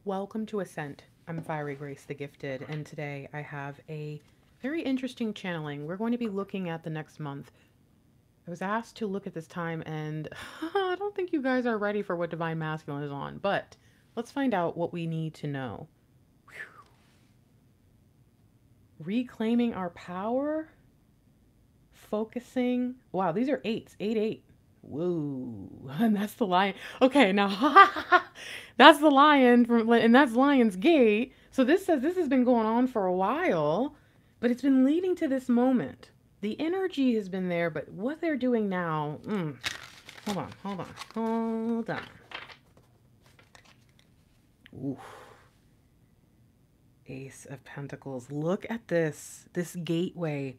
Welcome to Ascent. I'm Fiery Grace the Gifted, and today I have a very interesting channeling. We're going to be looking at the next month. I was asked to look at this time, and I don't think you guys are ready for what Divine Masculine is on, but let's find out what we need to know. Whew. Reclaiming our power, focusing. Wow, these are eights. 8, 8. Whoa, and that's the lion. Okay, now that's the lion from, and that's Lion's Gate. So this says this has been going on for a while, but it's been leading to this moment. The energy has been there, but what they're doing now, hold on, hold on, hold on. Oof. Ace of Pentacles. Look at this gateway.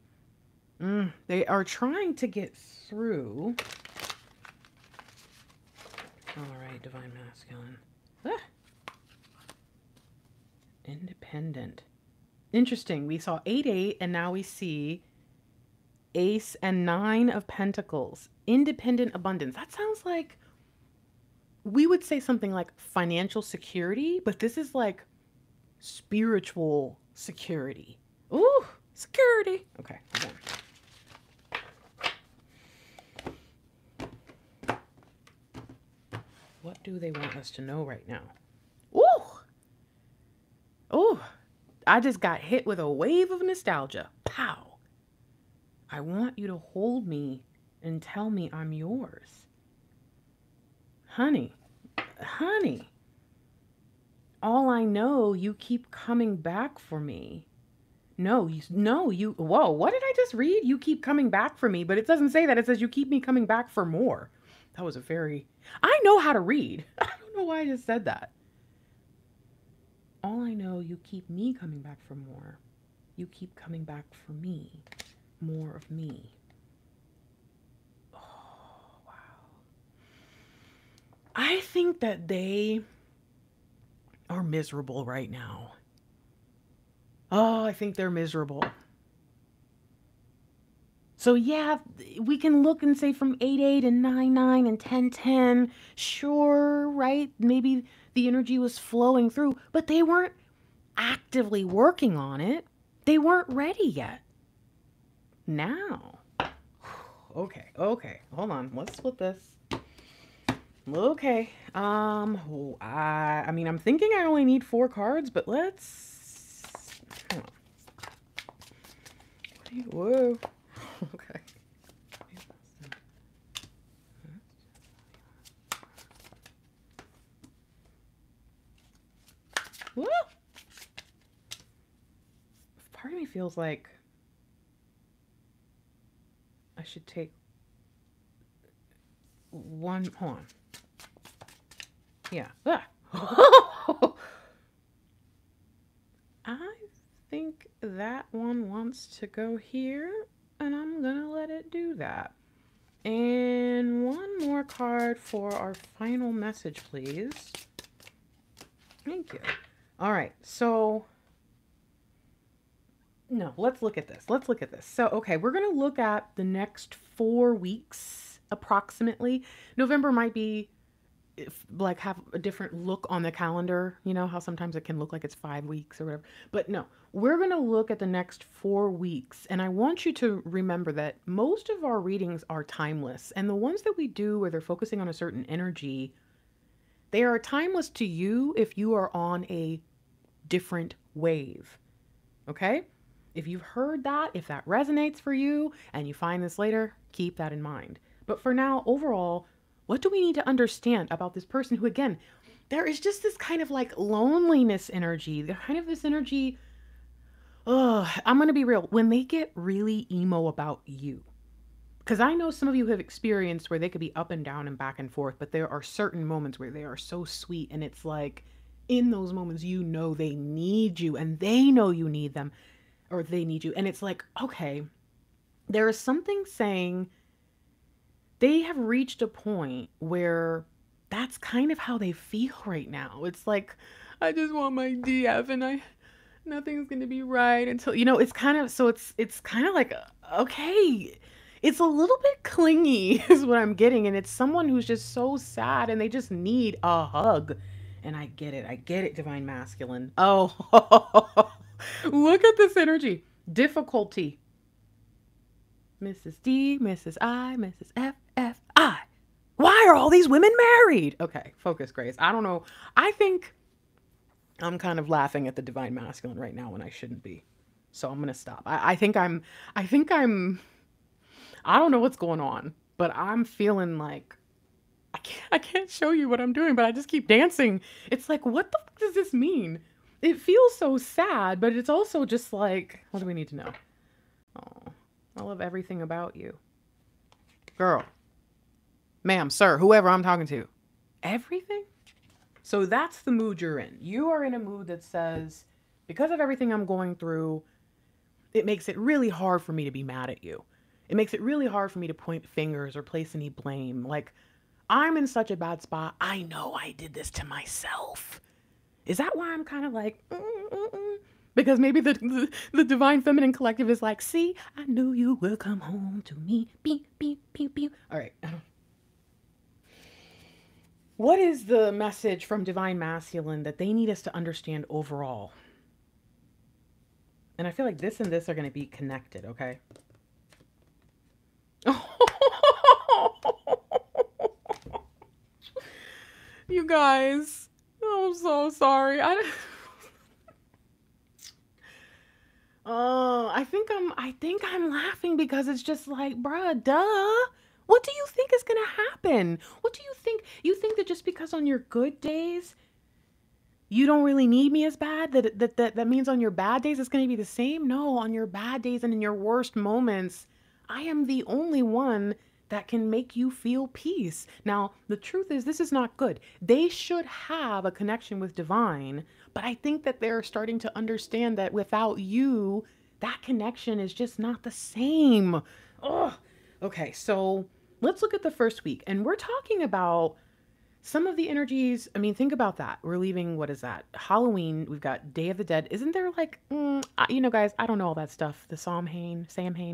They are trying to get through. All right, Divine Masculine. Independent. Interesting. We saw 8, 8, and now we see Ace and 9 of Pentacles. Independent abundance. That sounds like we would say something like financial security, but this is like spiritual security. Ooh, security. Okay, hold on. What do they want us to know right now? Ooh! Ooh! I just got hit with a wave of nostalgia. Pow! I want you to hold me and tell me I'm yours. Honey. Honey. All I know, you keep coming back for me. No, whoa, what did I just read? You keep coming back for me, but it doesn't say that. It says you keep me coming back for more. That was a very... I know how to read. I don't know why I just said that. All I know, you keep me coming back for more. You keep coming back for me. More of me. Oh, wow. I think that they are miserable right now. Oh, I think they're miserable. So yeah, we can look and say from 8, 8 and 9, 9 and 10, 10, sure, right? Maybe the energy was flowing through, but they weren't actively working on it. They weren't ready yet. Now. Okay, hold on. Let's split this. Okay. I mean, I'm thinking I only need 4 cards, but let's... Hold on. Whoa. Okay. Woo! Part of me feels like I should take one. Hold on. Yeah. I think that one wants to go here, and I'm gonna let it do that. And one more card for our final message, please. Thank you. All right, so no, let's look at this. Let's look at this. So, okay, we're gonna look at the next 4 weeks approximately. November might be like have a different look on the calendar. You know how sometimes it can look like it's 5 weeks or whatever. But no, we're going to look at the next 4 weeks. And I want you to remember that most of our readings are timeless. And the ones that we do where they're focusing on a certain energy, they are timeless to you if you are on a different wave. Okay? If you've heard that, if that resonates for you and you find this later, keep that in mind. But for now, overall, what do we need to understand about this person who, again, there is just this kind of like loneliness energy, the kind of this energy, I'm going to be real, when they get really emo about you. Because I know some of you have experienced where they could be up and down and back and forth, but there are certain moments where they are so sweet and it's like in those moments, you know, they need you and they know you need them or they need you. And it's like, okay, there is something saying they have reached a point where that's kind of how they feel right now. It's like, I just want my DF and nothing's going to be right until, you know, it's kind of, so it's kind of like, okay, it's a little bit clingy is what I'm getting. And it's someone who's just so sad and they just need a hug. And I get it. I get it, divine masculine. Oh, look at this energy. Difficulty. Mrs. D, Mrs. I, Mrs. F, F, I. Why are all these women married? Okay, focus, Grace. I don't know. I think I'm kind of laughing at the divine masculine right now when I shouldn't be. So I'm going to stop. I think I'm, I don't know what's going on, but I'm feeling like I can't show you what I'm doing, but I just keep dancing. It's like, what the fuck does this mean? It feels so sad, but it's also just like, what do we need to know? Oh, I love everything about you. Girl, ma'am, sir, whoever I'm talking to. Everything? So that's the mood you're in. You are in a mood that says, because of everything I'm going through, it makes it really hard for me to be mad at you. It makes it really hard for me to point fingers or place any blame. Like, I'm in such a bad spot. I know I did this to myself. Is that why I'm kind of like, Because maybe the divine feminine collective is like, see, I knew you would come home to me. Beep, beep, beep, beep. All right. What is the message from divine masculine that they need us to understand overall? And I feel like this and this are going to be connected, okay? You guys, I'm so sorry. I think I'm laughing because it's just like, bruh, duh. What do you think is going to happen? What do you think? You think that just because on your good days, you don't really need me as bad, that means on your bad days, it's going to be the same? No, on your bad days and in your worst moments, I am the only one that can make you feel peace. Now, the truth is, this is not good. They should have a connection with divine, but I think that they're starting to understand that without you, that connection is just not the same. Ugh. Okay, so let's look at the first week. And we're talking about some of the energies. I mean, think about that. We're leaving, what is that? Halloween. We've got Day of the Dead. Isn't there like, you know, guys, I don't know all that stuff. The Samhain,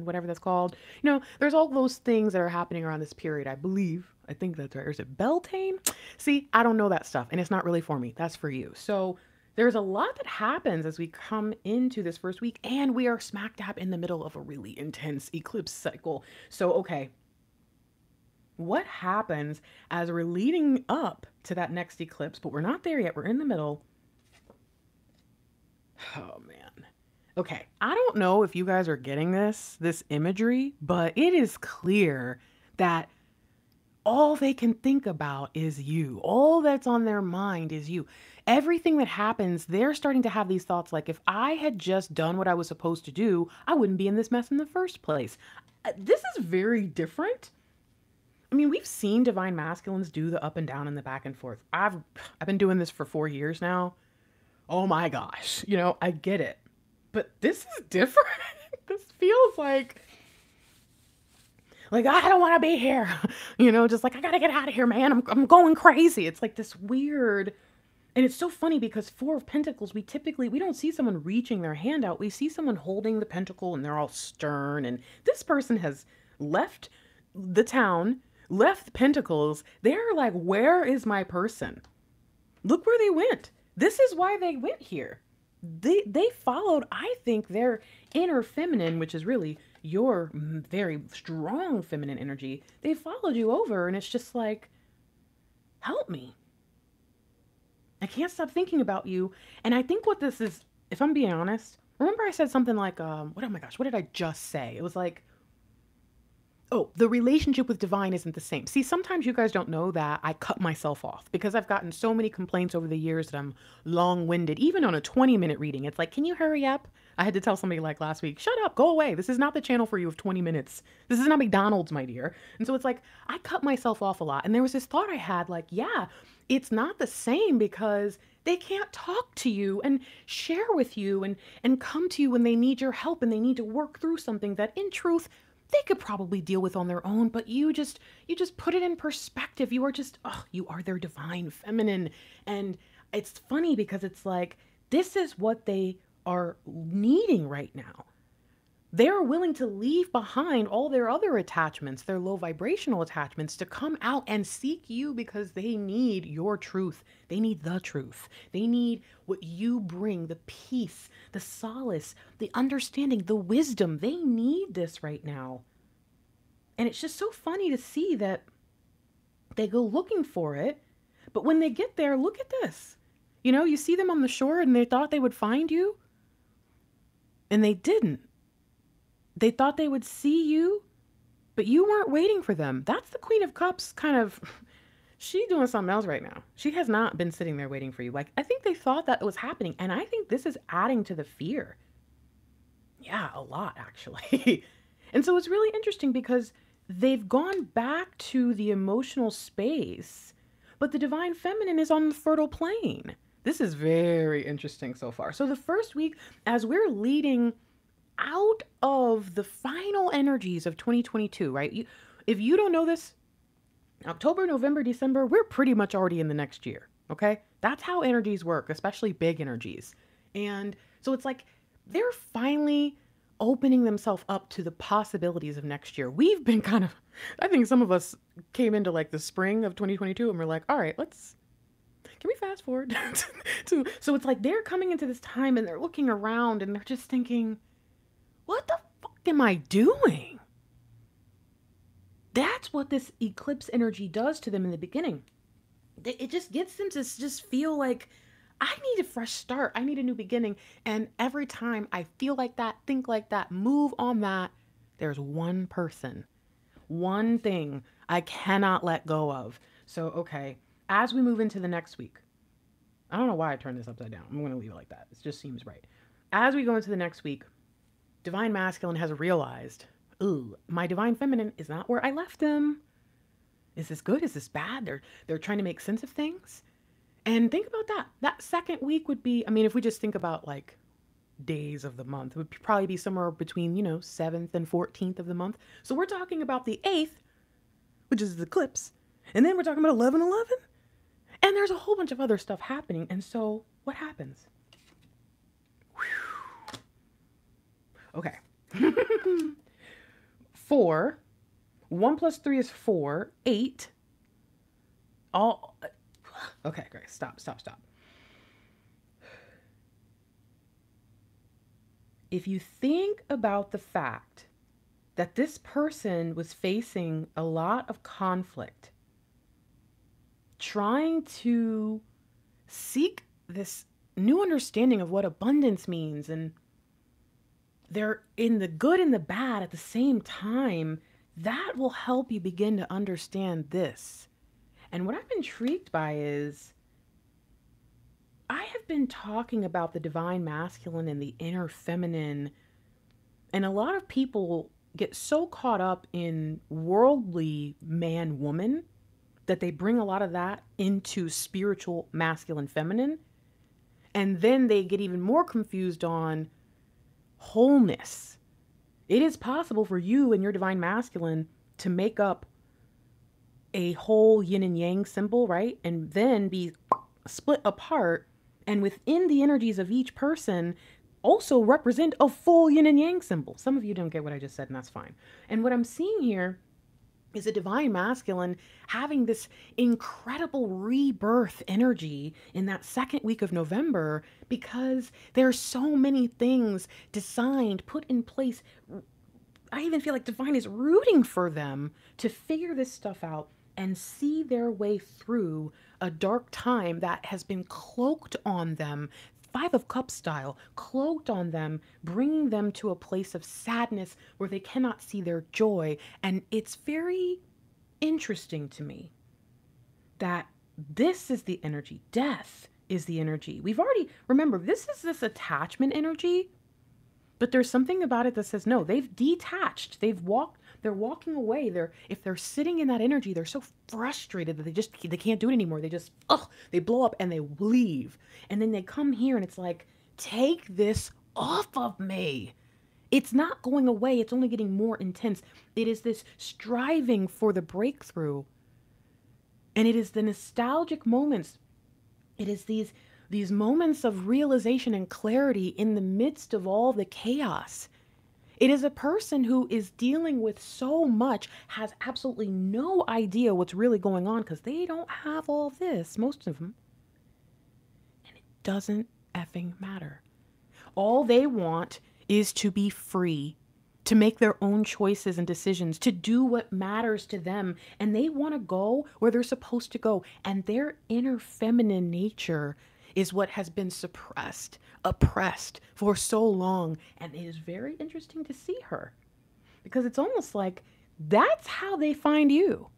whatever that's called. You know, there's all those things that are happening around this period, I believe. I think that's right. Or is it Beltane? See, I don't know that stuff. And it's not really for me. That's for you. So there's a lot that happens as we come into this first week. And we are smack dab in the middle of a really intense eclipse cycle. So, okay. What happens as we're leading up to that next eclipse, but we're not there yet. We're in the middle. Oh, man. Okay. I don't know if you guys are getting this imagery, but it is clear that all they can think about is you. All that's on their mind is you. Everything that happens, they're starting to have these thoughts like, if I had just done what I was supposed to do, I wouldn't be in this mess in the first place. This is very different. I mean, we've seen divine masculines do the up and down and the back and forth. I've been doing this for 4 years now. Oh my gosh. You know, I get it. But this is different. This feels like I don't want to be here. You know, just like, I got to get out of here, man. I'm going crazy. It's like this weird. And it's so funny because 4 of Pentacles, we don't see someone reaching their hand out. We see someone holding the pentacle and they're all stern. And this person has left the town, left the Pentacles. They're like, where is my person? Look where they went. This is why they went here. They followed, I think, their inner feminine, which is really your very strong feminine energy. They followed you over, and it's just like, help me. I can't stop thinking about you. And I think what this is, if I'm being honest, remember I said something like, oh my gosh, what did I just say? It was like, oh, the relationship with divine isn't the same. See, sometimes you guys don't know that I cut myself off because I've gotten so many complaints over the years that I'm long-winded, even on a 20-minute reading. It's like, can you hurry up? I had to tell somebody like last week, shut up, go away. This is not the channel for you of 20 minutes. This is not McDonald's, my dear. And so it's like, I cut myself off a lot. And there was this thought I had like, yeah, it's not the same because they can't talk to you and share with you and come to you when they need your help and they need to work through something that in truth, they could probably deal with on their own, but you just put it in perspective. You are just, you are their divine feminine. And it's funny because it's like, this is what they are needing right now. They're willing to leave behind all their other attachments, their low vibrational attachments, to come out and seek you because they need your truth. They need the truth. They need what you bring, the peace, the solace, the understanding, the wisdom. They need this right now. And it's just so funny to see that they go looking for it. But when they get there, look at this. You know, you see them on the shore and they thought they would find you. And they didn't. They thought they would see you, but you weren't waiting for them. That's the Queen of Cups kind of, she's doing something else right now. She has not been sitting there waiting for you. Like, I think they thought that was happening. And I think this is adding to the fear. Yeah, a lot, actually. And so it's really interesting because they've gone back to the emotional space, but the divine feminine is on the fertile plane. This is very interesting so far. So the first week, as we're leading out of the final energies of 2022, right? If you don't know this, October, November, December, we're pretty much already in the next year, okay? That's how energies work, especially big energies. And so it's like they're finally opening themselves up to the possibilities of next year. We've been kind of, I think some of us came into like the spring of 2022 and we're like, all right, can we fast forward? So it's like they're coming into this time and they're looking around and they're just thinking, what the fuck am I doing? That's what this eclipse energy does to them in the beginning. It just gets them to just feel like, I need a fresh start. I need a new beginning. And every time I feel like that, think like that, move on that, there's one person, one thing I cannot let go of. So, okay, as we move into the next week, I don't know why I turned this upside down. I'm going to leave it like that. It just seems right. As we go into the next week, Divine Masculine has realized, ooh, my Divine Feminine is not where I left them. Is this good? Is this bad? They're trying to make sense of things. And think about that. That second week would be, I mean, if we just think about like days of the month, it would probably be somewhere between, 7th and 14th of the month. So we're talking about the 8th, which is the eclipse. And then we're talking about 11/11. And there's a whole bunch of other stuff happening. And so what happens? Whew. Okay. 4. 1 plus 3 is 4. 8. All. Okay, great. Stop. If you think about the fact that this person was facing a lot of conflict, trying to seek this new understanding of what abundance means, and they're in the good and the bad at the same time, that will help you begin to understand this. And what I'm intrigued by is I have been talking about the divine masculine and the inner feminine, and a lot of people get so caught up in worldly man-woman that they bring a lot of that into spiritual masculine feminine, and then they get even more confused on wholeness. It is possible for you and your divine masculine to make up a whole yin and yang symbol, right? And then be split apart, and within the energies of each person also represent a full yin and yang symbol. Some of you don't get what I just said, and that's fine. And what I'm seeing here is a divine masculine having this incredible rebirth energy in that second week of November, because there are so many things designed, put in place. I even feel like divine is rooting for them to figure this stuff out and see their way through a dark time that has been cloaked on them, 5 of Cups style, cloaked on them, bringing them to a place of sadness where they cannot see their joy. And it's very interesting to me that this is the energy. Death is the energy. We've already, remember, this is this attachment energy, but there's something about it that says, no, they've detached. They're walking away. If they're sitting in that energy, they're so frustrated that they can't do it anymore. They blow up and they leave. And then they come here and it's like, take this off of me. It's not going away. It's only getting more intense. It is this striving for the breakthrough. And it is the nostalgic moments. It is these moments of realization and clarity in the midst of all the chaos. It is a person who is dealing with so much, has absolutely no idea what's really going on because they don't have all this, most of them. And it doesn't effing matter. All they want is to be free, to make their own choices and decisions, to do what matters to them. And they want to go where they're supposed to go. And their inner feminine nature is what has been suppressed, oppressed for so long. And it is very interesting to see her because it's almost like that's how they find you.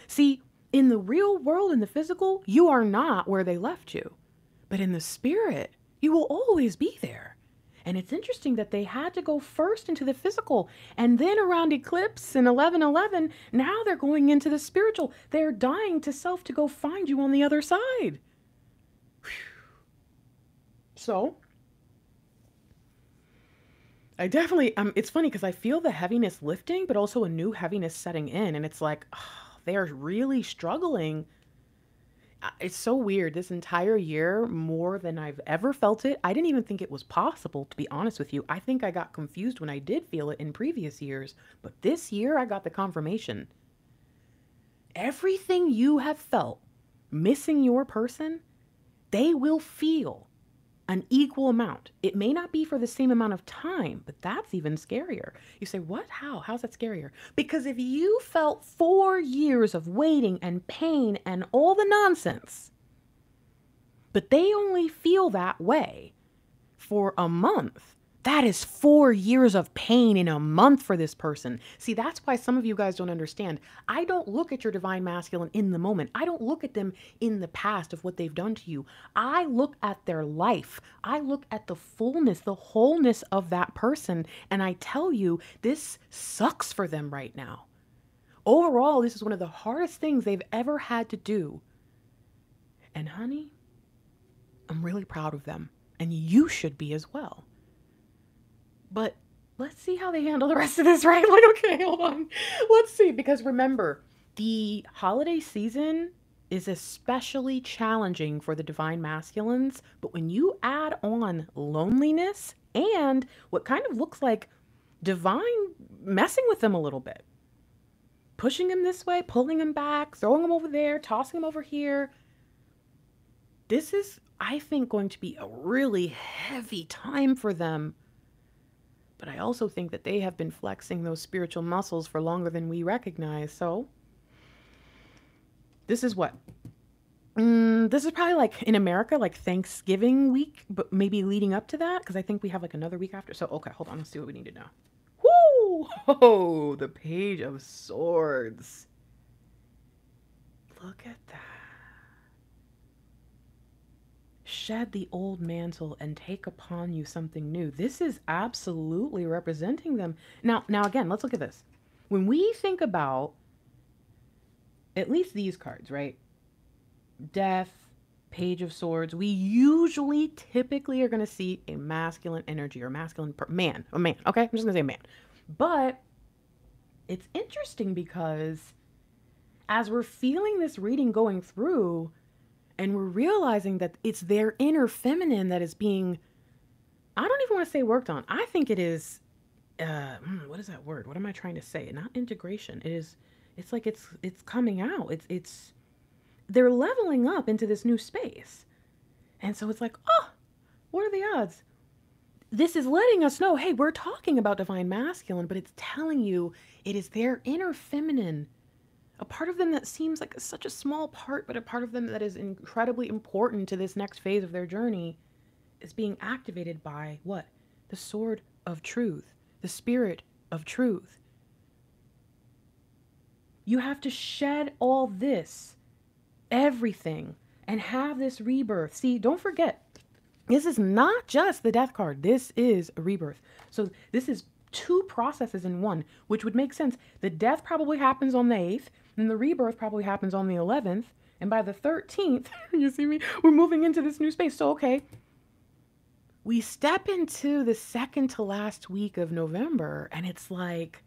See, in the real world, in the physical, you are not where they left you. But in the spirit, you will always be there. And it's interesting that they had to go first into the physical. And then around eclipse in 11:11, now they're going into the spiritual. They're dying to self to go find you on the other side. So, I definitely, it's funny because I feel the heaviness lifting, but also a new heaviness setting in. And it's like, they're really struggling. It's so weird. This entire year, more than I've ever felt it. I didn't even think it was possible, to be honest with you. I think I got confused when I did feel it in previous years. But this year, I got the confirmation. Everything you have felt missing your person, they will feel an equal amount. It may not be for the same amount of time, but that's even scarier. You say, what? How? How's that scarier? Because if you felt 4 years of waiting and pain and all the nonsense, but they only feel that way for a month, that is 4 years of pain in a month for this person. See, that's why some of you guys don't understand. I don't look at your divine masculine in the moment. I don't look at them in the past of what they've done to you. I look at their life. I look at the fullness, the wholeness of that person. And I tell you, this sucks for them right now. Overall, this is one of the hardest things they've ever had to do. And honey, I'm really proud of them. And you should be as well. But let's see how they handle the rest of this, right? Like, okay, hold on. Let's see. Because remember, the holiday season is especially challenging for the divine masculines. But when you add on loneliness and what kind of looks like divine messing with them a little bit, pushing them this way, pulling them back, throwing them over there, tossing them over here, this is, I think, going to be a really heavy time for them. But I also think that they have been flexing those spiritual muscles for longer than we recognize. So this is what? This is probably like in America, like Thanksgiving week, but maybe leading up to that, because I think we have like another week after. So, okay, hold on. Let's see what we need to know. Woo! Oh, the Page of Swords. Look at that. Shed the old mantle and take upon you something new. This is absolutely representing them. Now again, let's look at this. When we think about at least these cards, right? Death, Page of Swords, we usually typically are going to see a masculine energy or masculine man, a man. Okay, I'm just going to say man. But it's interesting because as we're feeling this reading going through, and we're realizing that it's their inner feminine that is being, I don't even want to say worked on. I think it is, what is that word? What am I trying to say? Not integration. It is, it's like it's coming out. They're leveling up into this new space. And so it's like, oh, what are the odds? This is letting us know, hey, we're talking about divine masculine, but it's telling you it is their inner feminine. A part of them that seems like such a small part, but a part of them that is incredibly important to this next phase of their journey is being activated by what? The sword of truth, the spirit of truth. You have to shed all this, everything, and have this rebirth. See, don't forget, this is not just the death card. This is a rebirth. So this is 2 processes in one, which would make sense. The death probably happens on the 8th. And the rebirth probably happens on the 11th. And by the 13th, you see me, we're moving into this new space. So, okay, we step into the second to last week of November. And it's like,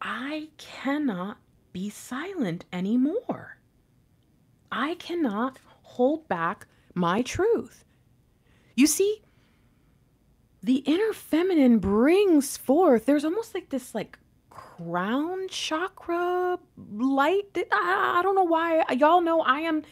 I cannot be silent anymore. I cannot hold back my truth. You see, the inner feminine brings forth, there's almost like this like crown chakra light. I don't know why. Y'all know I'm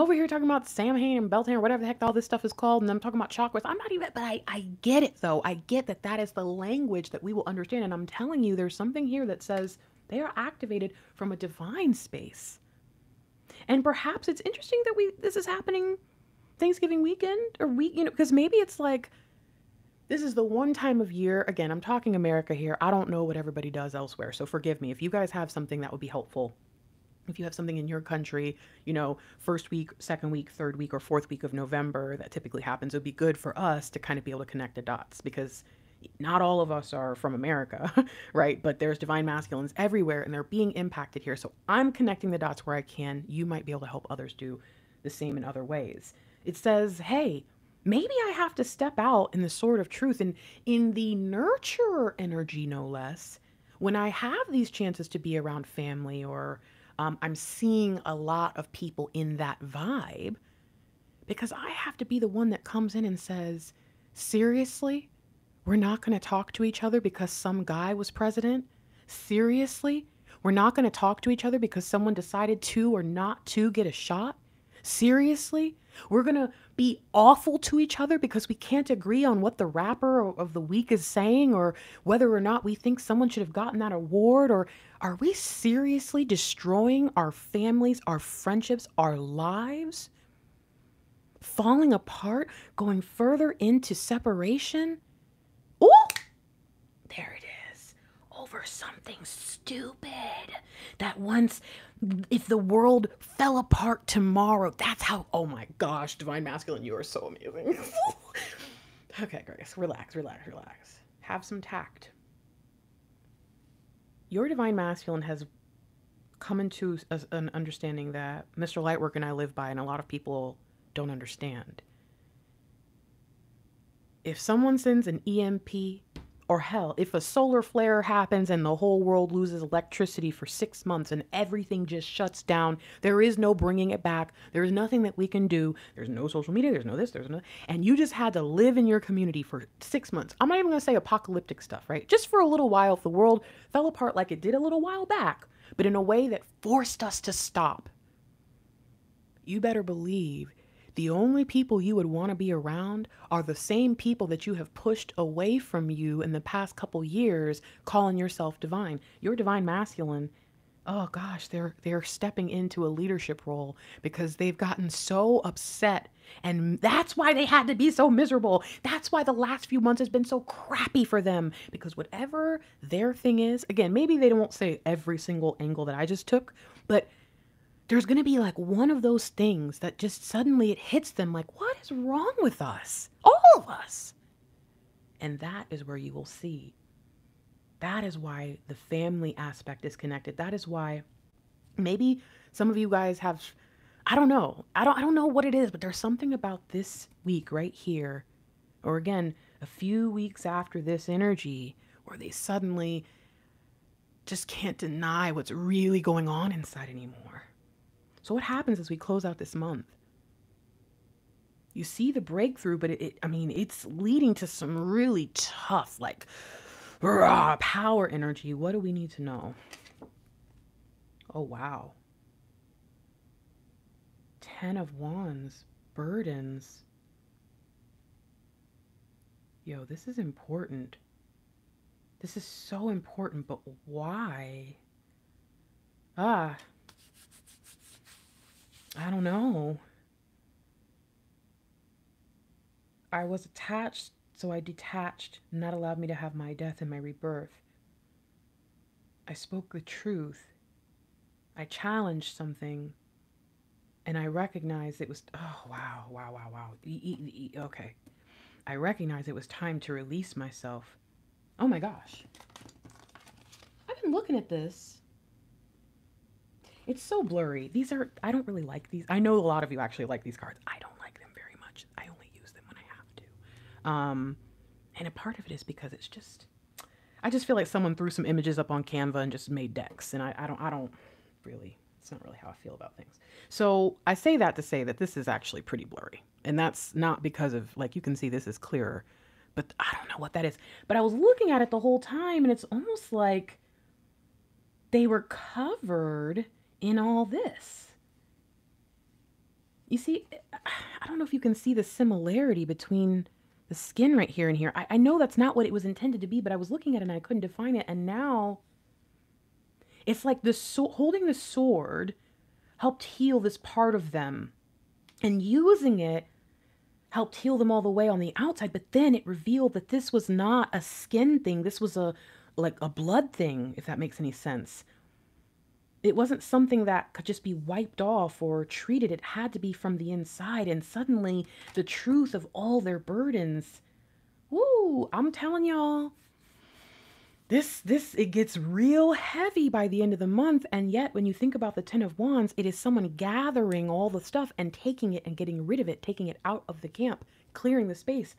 over here talking about Samhain and Beltane or whatever the heck all this stuff is called, and I'm talking about chakras. I'm not even, but I get it though. I get that that is the language that we will understand. And I'm telling you, there's something here that says they are activated from a divine space. And perhaps it's interesting that this is happening Thanksgiving weekend or week, because maybe it's like, this is the one time of year, again, I'm talking America here. I don't know what everybody does elsewhere. So forgive me if you guys have something that would be helpful. If you have something in your country, first week, second week, third week, or fourth week of November, that typically happens, it would be good for us to kind of be able to connect the dots, because not all of us are from America, right? But there's divine masculines everywhere and they're being impacted here. So I'm connecting the dots where I can. You might be able to help others do the same in other ways. It says, hey, maybe I have to step out in the sword of truth and in the nurturer energy, no less, when I have these chances to be around family, or I'm seeing a lot of people in that vibe, because I have to be the one that comes in and says, seriously, we're not going to talk to each other because some guy was president? Seriously, we're not going to talk to each other because someone decided to or not to get a shot? Seriously, we're going to be awful to each other because we can't agree on what the rapper of the week is saying, or whether or not we think someone should have gotten that award? Or are we seriously destroying our families, our friendships, our lives? Falling apart, going further into separation? Oh, there it is. Over something stupid that once, if the world fell apart tomorrow, that's how, oh my gosh, divine masculine, you are so amazing. Okay, Grace, relax. Have some tact. Your divine masculine has come into an understanding that Mr. Lightwork and I live by, and a lot of people don't understand. If someone sends an EMP, or hell, if a solar flare happens and the whole world loses electricity for 6 months and everything just shuts down, there is no bringing it back. There is nothing that we can do. There's no social media. There's no this. There's no, and you just had to live in your community for 6 months. I'm not even going to say apocalyptic stuff, right? Just for a little while, if the world fell apart like it did a little while back, but in a way that forced us to stop. You better believe the only people you would want to be around are the same people that you have pushed away from you in the past couple years, calling yourself divine. Your divine masculine, oh gosh, they're stepping into a leadership role because they've gotten so upset. And that's why they had to be so miserable. That's why the last few months has been so crappy for them, because whatever their thing is, again, maybe they won't say every single angle that I just took, but there's going to be like one of those things that just suddenly it hits them like, what is wrong with us? All of us. And that is where you will see. That is why the family aspect is connected. That is why maybe some of you guys have, I don't know. I don't know what it is, but there's something about this week right here, or again, a few weeks after this energy, where they suddenly just can't deny what's really going on inside anymore. So what happens as we close out this month? You see the breakthrough, but it's leading to some really tough, like, raw power energy. What do we need to know? Oh, wow. 10 of Wands, burdens. Yo, this is important. This is so important, but why? I don't know. I was attached, so I detached, and that allowed me to have my death and my rebirth. I spoke the truth. I challenged something, and I recognized it was, oh, wow. Okay. I recognized it was time to release myself. Oh my gosh. I've been looking at this. It's so blurry. I don't really like these. I know a lot of you actually like these cards. I don't like them very much. I only use them when I have to. And a part of it is because I just feel like someone threw some images up on Canva and just made decks. And I don't really, it's not really how I feel about things. So I say that to say that this is actually pretty blurry. And that's not because of, like, you can see this is clearer, but I don't know what that is. But I was looking at it the whole time, and it's almost like they were covered in all this. You see, I don't know if you can see the similarity between the skin right here and here. I know that's not what it was intended to be, but I was looking at it and I couldn't define it. And now it's like holding the sword helped heal this part of them, and using it helped heal them all the way on the outside. But then it revealed that this was not a skin thing. This was like a blood thing, if that makes any sense. It wasn't something that could just be wiped off or treated. It had to be from the inside. And suddenly the truth of all their burdens, woo, I'm telling y'all, it gets real heavy by the end of the month. And yet when you think about the Ten of Wands, it is someone gathering all the stuff and taking it and getting rid of it, taking it out of the camp, clearing the space.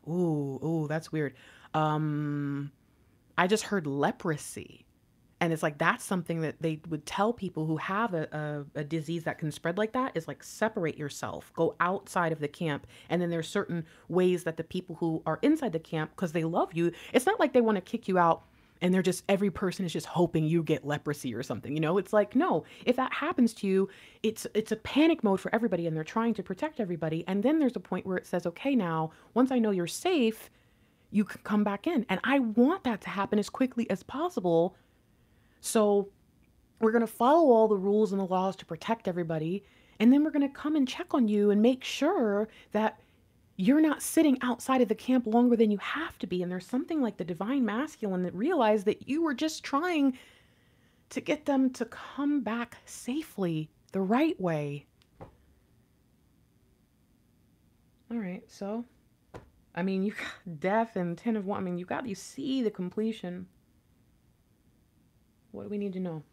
Ooh, that's weird. I just heard leprosy. And it's like, that's something that they would tell people who have a disease that can spread like that, is like, separate yourself, go outside of the camp. And then there's certain ways that the people who are inside the camp, because they love you, it's not like they want to kick you out and they're just, every person is just hoping you get leprosy or something. You know, it's like, no, if that happens to you, it's a panic mode for everybody, and they're trying to protect everybody. And then there's a point where it says, okay, now, once I know you're safe, you can come back in. And I want that to happen as quickly as possible. So we're going to follow all the rules and the laws to protect everybody. And then we're going to come and check on you and make sure that you're not sitting outside of the camp longer than you have to be. And there's something like the divine masculine that realized that you were just trying to get them to come back safely the right way. All right. So, I mean, you got death and Ten of Wands. I mean, you see the completion. What do we need to know?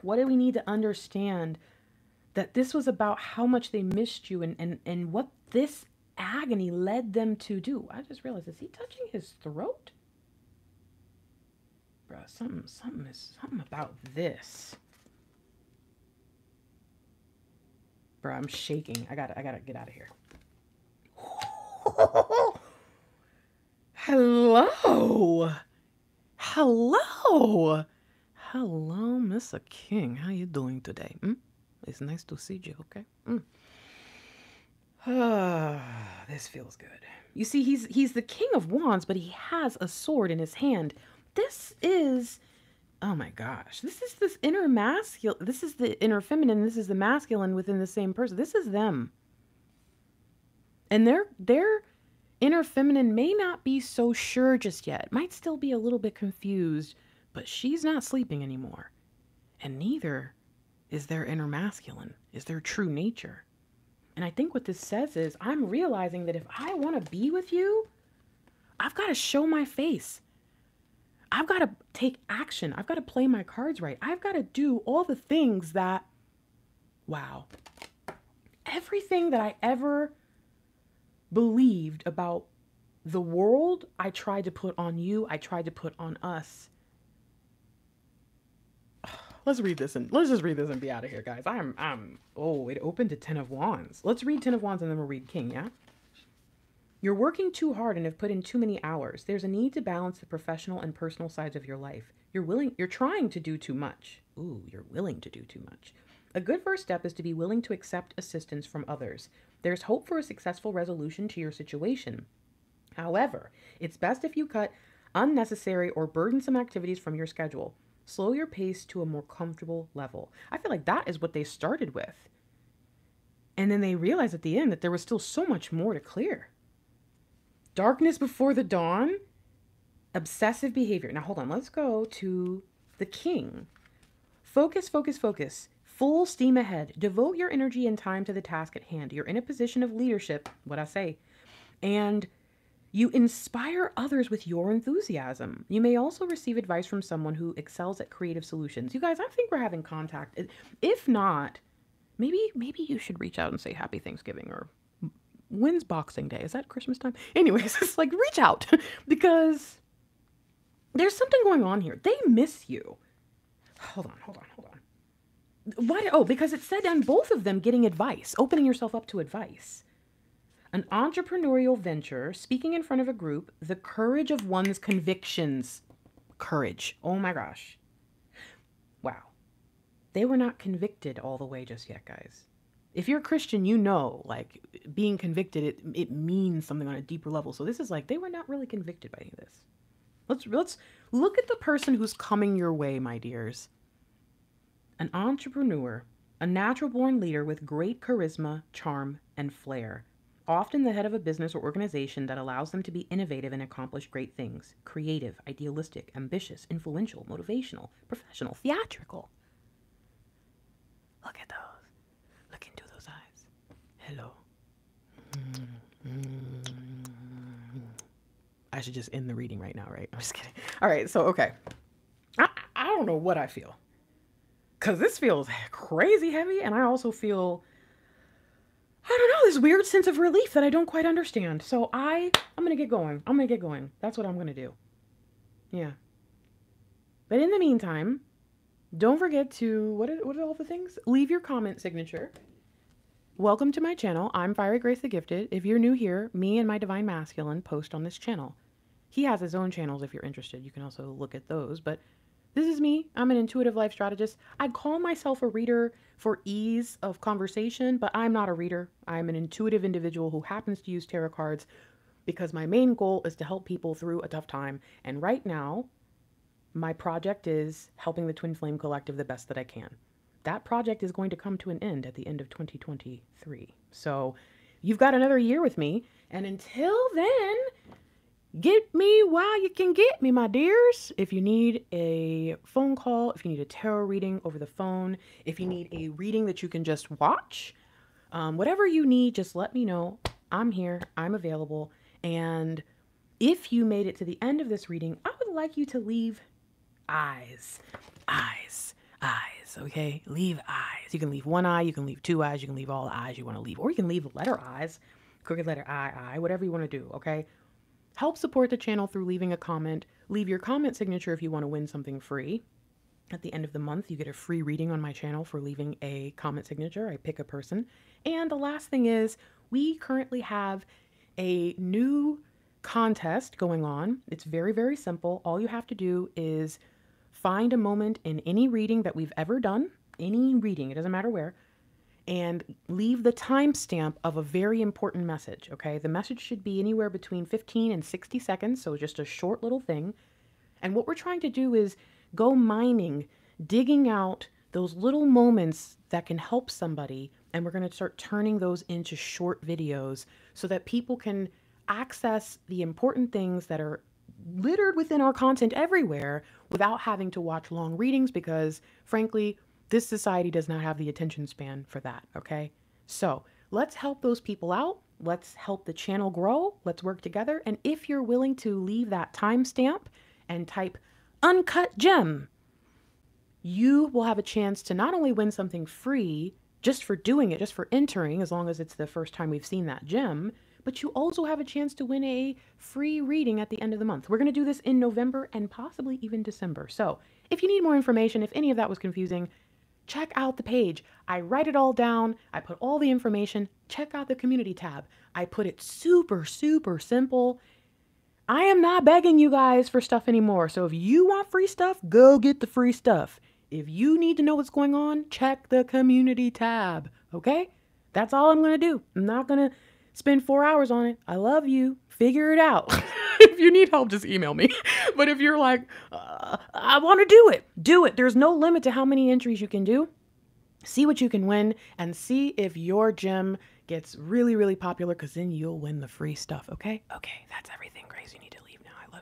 What do we need to understand? That this was about how much they missed you, and what this agony led them to do. I just realized, is he touching his throat? Bruh, something about this. Bruh, I'm shaking. I gotta get out of here. Hello. Hello. Hello, Mr. King. How you doing today? It's nice to see you, okay? This feels good. You see, he's the King of Wands, but he has a sword in his hand. This is, oh my gosh, this is this inner masculine. This is the inner feminine. This is the masculine within the same person. This is them. And their inner feminine may not be so sure just yet. Might still be a little bit confused. But she's not sleeping anymore. And neither is their inner masculine, is their true nature. And I think what this says is, I'm realizing that if I want to be with you, I've got to show my face. I've got to take action. I've got to play my cards right. I've got to do all the things that, wow. Everything that I ever believed about the world, I tried to put on you. I tried to put on us. Let's read this and let's just read this and be out of here, guys. Oh, it opened to Ten of Wands. Let's read Ten of Wands and then we'll read King, yeah? You're working too hard and have put in too many hours. There's a need to balance the professional and personal sides of your life. You're trying to do too much. Ooh, you're willing to do too much. A good first step is to be willing to accept assistance from others. There's hope for a successful resolution to your situation. However, it's best if you cut unnecessary or burdensome activities from your schedule. Slow your pace to a more comfortable level. I feel like that is what they started with. And then they realized at the end that there was still so much more to clear. Darkness before the dawn. Obsessive behavior. Now hold on. Let's go to the King. Focus, focus, focus. Full steam ahead. Devote your energy and time to the task at hand. You're in a position of leadership, what I say. And you inspire others with your enthusiasm. You may also receive advice from someone who excels at creative solutions. You guys, I think we're having contact. If not, maybe you should reach out and say Happy Thanksgiving, or when's Boxing Day? Is that Christmas time? Anyways, it's like, reach out because there's something going on here. They miss you. Hold on. Why? Oh, because it said on both of them getting advice, opening yourself up to advice. An entrepreneurial venture, speaking in front of a group, the courage of one's convictions. Courage. Oh my gosh. Wow. They were not convicted all the way just yet, guys. If you're a Christian, you know, like, being convicted, it means something on a deeper level. So this is like, they were not really convicted by any of this. Let's look at the person who's coming your way, my dears. An entrepreneur, a natural-born leader with great charisma, charm, and flair. Often the head of a business or organization that allows them to be innovative and accomplish great things. Creative, idealistic, ambitious, influential, motivational, professional, theatrical. Look at those. Look into those eyes. Hello. I should just end the reading right now, right? I'm just kidding. All right, so, okay. I don't know what I feel. Because this feels crazy heavy, and I also feel, I don't know, this weird sense of relief that I don't quite understand. So I'm going to get going. I'm going to get going. That's what I'm going to do. Yeah. But in the meantime, don't forget to, what are all the things? Leave your comment signature. Welcome to my channel. I'm Fiery Grace the Gifted. If you're new here, me and my Divine Masculine post on this channel. He has his own channels if you're interested. You can also look at those. But this is me. I'm an intuitive life strategist. I'd call myself a reader for ease of conversation, but I'm not a reader. I'm an intuitive individual who happens to use tarot cards because my main goal is to help people through a tough time. And right now, my project is helping the Twin Flame Collective the best that I can. That project is going to come to an end at the end of 2023. So you've got another year with me. And until then, get me while you can get me, my dears. If you need a phone call, if you need a tarot reading over the phone, if you need a reading that you can just watch, whatever you need, just let me know. I'm here. I'm available. And if you made it to the end of this reading, I would like you to leave eyes. Okay? Leave eyes. You can leave one eye. You can leave two eyes. You can leave all the eyes you want to leave. Or you can leave the letter eyes, crooked letter I, whatever you want to do. Okay? Help support the channel through leaving a comment. Leave your comment signature if you want to win something free. At the end of the month, you get a free reading on my channel for leaving a comment signature. I pick a person. And the last thing is, we currently have a new contest going on. It's very, very simple. All you have to do is find a moment in any reading that we've ever done, any reading, it doesn't matter where, and leave the timestamp of a very important message, okay? The message should be anywhere between 15 and 60 seconds, so just a short little thing. And what we're trying to do is go mining, digging out those little moments that can help somebody, and we're going to start turning those into short videos so that people can access the important things that are littered within our content everywhere without having to watch long readings because, frankly, this society does not have the attention span for that, okay? So let's help those people out. Let's help the channel grow. Let's work together. And if you're willing to leave that timestamp and type uncut gem, you will have a chance to not only win something free just for doing it, just for entering, as long as it's the first time we've seen that gem, but you also have a chance to win a free reading at the end of the month. We're going to do this in November and possibly even December. So if you need more information, if any of that was confusing, check out the page. I write it all down. I put all the information. Check out the community tab. I put it super, super simple. I am not begging you guys for stuff anymore. So if you want free stuff, go get the free stuff. If you need to know what's going on, check the community tab. Okay? That's all I'm going to do. I'm not going to spend 4 hours on it. I love you. Figure it out. If you need help, just email me. But if you're like, I want to do it, do it. There's no limit to how many entries you can do. See what you can win and see if your gem gets really, really popular because then you'll win the free stuff. Okay? Okay, that's everything, Grace. You need to leave now. I love